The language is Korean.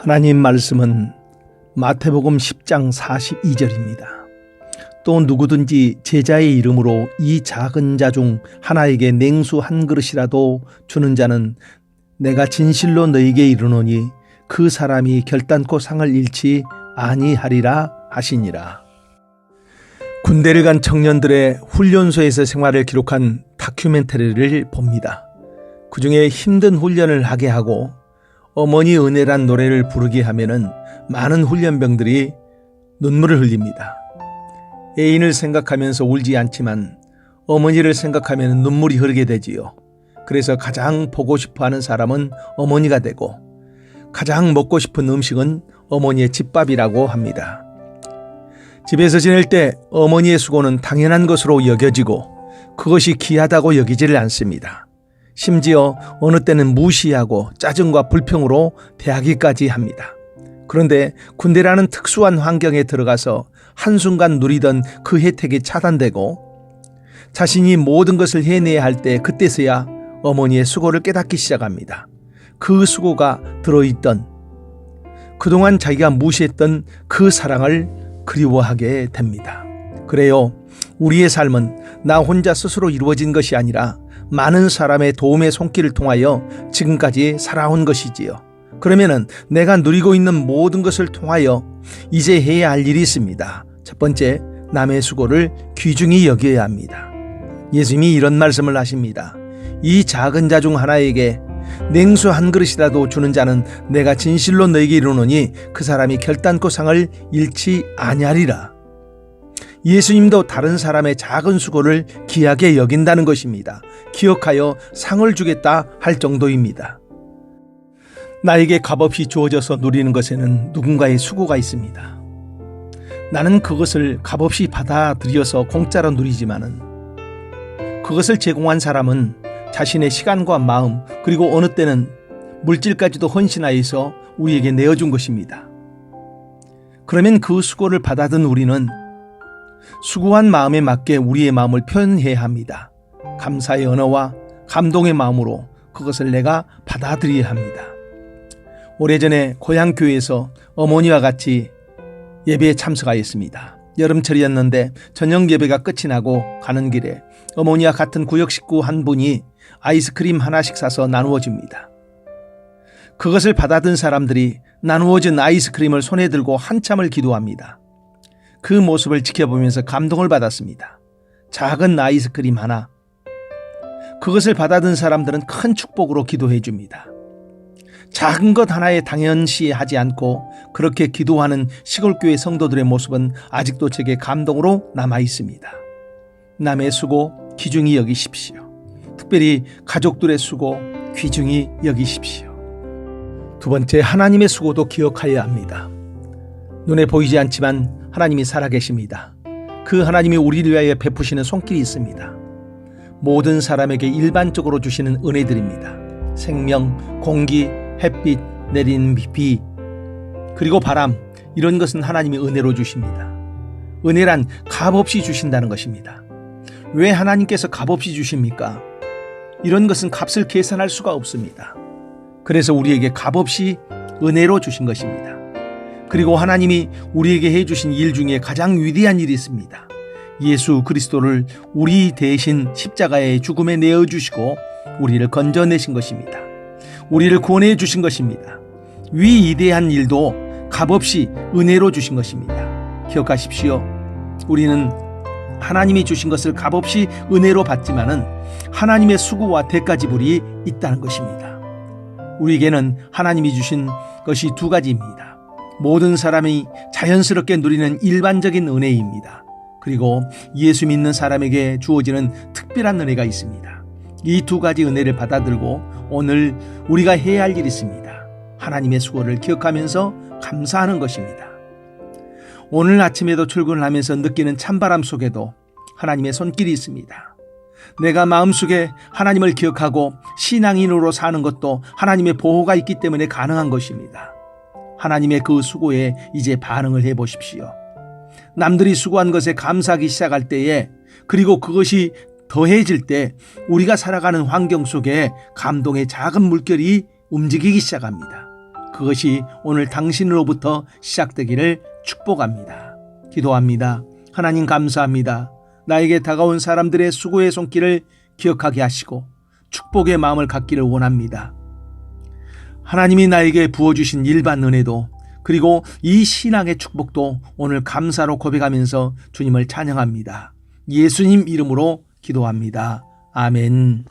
하나님 말씀은 마태복음 10장 42절입니다. 또 누구든지 제자의 이름으로 이 작은 자 중 하나에게 냉수 한 그릇이라도 주는 자는 내가 진실로 너희에게 이르노니 그 사람이 결단코 상을 잃지 아니하리라 하시니라. 군대를 간 청년들의 훈련소에서 생활을 기록한 다큐멘터리를 봅니다. 그중에 힘든 훈련을 하게 하고 어머니 은혜란 노래를 부르게 하면은 많은 훈련병들이 눈물을 흘립니다. 애인을 생각하면서 울지 않지만 어머니를 생각하면 눈물이 흐르게 되지요. 그래서 가장 보고 싶어하는 사람은 어머니가 되고 가장 먹고 싶은 음식은 어머니의 집밥이라고 합니다. 집에서 지낼 때 어머니의 수고는 당연한 것으로 여겨지고 그것이 귀하다고 여기지를 않습니다. 심지어 어느 때는 무시하고 짜증과 불평으로 대하기까지 합니다. 그런데 군대라는 특수한 환경에 들어가서 한순간 누리던 그 혜택이 차단되고 자신이 모든 것을 해내야 할 때 그때서야 어머니의 수고를 깨닫기 시작합니다. 그 수고가 들어있던 그동안 자기가 무시했던 그 사랑을 그리워하게 됩니다. 그래요. 우리의 삶은 나 혼자 스스로 이루어진 것이 아니라 많은 사람의 도움의 손길을 통하여 지금까지 살아온 것이지요. 그러면은 내가 누리고 있는 모든 것을 통하여 이제 해야 할 일이 있습니다. 첫 번째, 남의 수고를 귀중히 여겨야 합니다. 예수님이 이런 말씀을 하십니다. 이 작은 자 중 하나에게 냉수 한 그릇이라도 주는 자는 내가 진실로 너에게 이르노니 그 사람이 결단코 상을 잃지 아니하리라. 예수님도 다른 사람의 작은 수고를 귀하게 여긴다는 것입니다. 기억하여 상을 주겠다 할 정도입니다. 나에게 값없이 주어져서 누리는 것에는 누군가의 수고가 있습니다. 나는 그것을 값없이 받아들여서 공짜로 누리지만은 그것을 제공한 사람은 자신의 시간과 마음 그리고 어느 때는 물질까지도 헌신하여서 우리에게 내어준 것입니다. 그러면 그 수고를 받아든 우리는 수고한 마음에 맞게 우리의 마음을 표현해야 합니다. 감사의 언어와 감동의 마음으로 그것을 내가 받아들여야 합니다. 오래전에 고향교회에서 어머니와 같이 예배에 참석하였습니다. 여름철이었는데 저녁 예배가 끝이 나고 가는 길에 어머니와 같은 구역 식구 한 분이 아이스크림 하나씩 사서 나누어 줍니다. 그것을 받아든 사람들이 나누어진 아이스크림을 손에 들고 한참을 기도합니다. 그 모습을 지켜보면서 감동을 받았습니다. 작은 아이스크림 하나. 그것을 받아든 사람들은 큰 축복으로 기도해 줍니다. 작은 것 하나에 당연시하지 않고 그렇게 기도하는 시골교회 성도들의 모습은 아직도 제게 감동으로 남아 있습니다. 남의 수고 귀중히 여기십시오. 특별히 가족들의 수고 귀중히 여기십시오. 두 번째, 하나님의 수고도 기억하여야 합니다. 눈에 보이지 않지만 하나님이 살아계십니다. 그 하나님이 우리를 위하여 베푸시는 손길이 있습니다. 모든 사람에게 일반적으로 주시는 은혜들입니다. 생명, 공기, 햇빛, 내리는 비, 그리고 바람, 이런 것은 하나님이 은혜로 주십니다. 은혜란 값없이 주신다는 것입니다. 왜 하나님께서 값없이 주십니까? 이런 것은 값을 계산할 수가 없습니다. 그래서 우리에게 값없이 은혜로 주신 것입니다. 그리고 하나님이 우리에게 해주신 일 중에 가장 위대한 일이 있습니다. 예수 그리스도를 우리 대신 십자가의 죽음에 내어주시고 우리를 건져내신 것입니다. 우리를 구원해 주신 것입니다. 위대한 일도 값없이 은혜로 주신 것입니다. 기억하십시오. 우리는 하나님이 주신 것을 값없이 은혜로 받지만은 하나님의 수고와 대가 지불이 있다는 것입니다. 우리에게는 하나님이 주신 것이 두 가지입니다. 모든 사람이 자연스럽게 누리는 일반적인 은혜입니다. 그리고 예수 믿는 사람에게 주어지는 특별한 은혜가 있습니다. 이 두 가지 은혜를 받아들고 오늘 우리가 해야 할 일이 있습니다. 하나님의 수고를 기억하면서 감사하는 것입니다. 오늘 아침에도 출근을 하면서 느끼는 찬바람 속에도 하나님의 손길이 있습니다. 내가 마음속에 하나님을 기억하고 신앙인으로 사는 것도 하나님의 보호가 있기 때문에 가능한 것입니다. 하나님의 그 수고에 이제 반응을 해보십시오. 남들이 수고한 것에 감사하기 시작할 때에 그리고 그것이 더해질 때 우리가 살아가는 환경 속에 감동의 작은 물결이 움직이기 시작합니다. 그것이 오늘 당신으로부터 시작되기를 축복합니다. 기도합니다. 하나님 감사합니다. 나에게 다가온 사람들의 수고의 손길을 기억하게 하시고 축복의 마음을 갖기를 원합니다. 하나님이 나에게 부어주신 일반 은혜도 그리고 이 신앙의 축복도 오늘 감사로 고백하면서 주님을 찬양합니다. 예수님 이름으로 기도합니다. 아멘.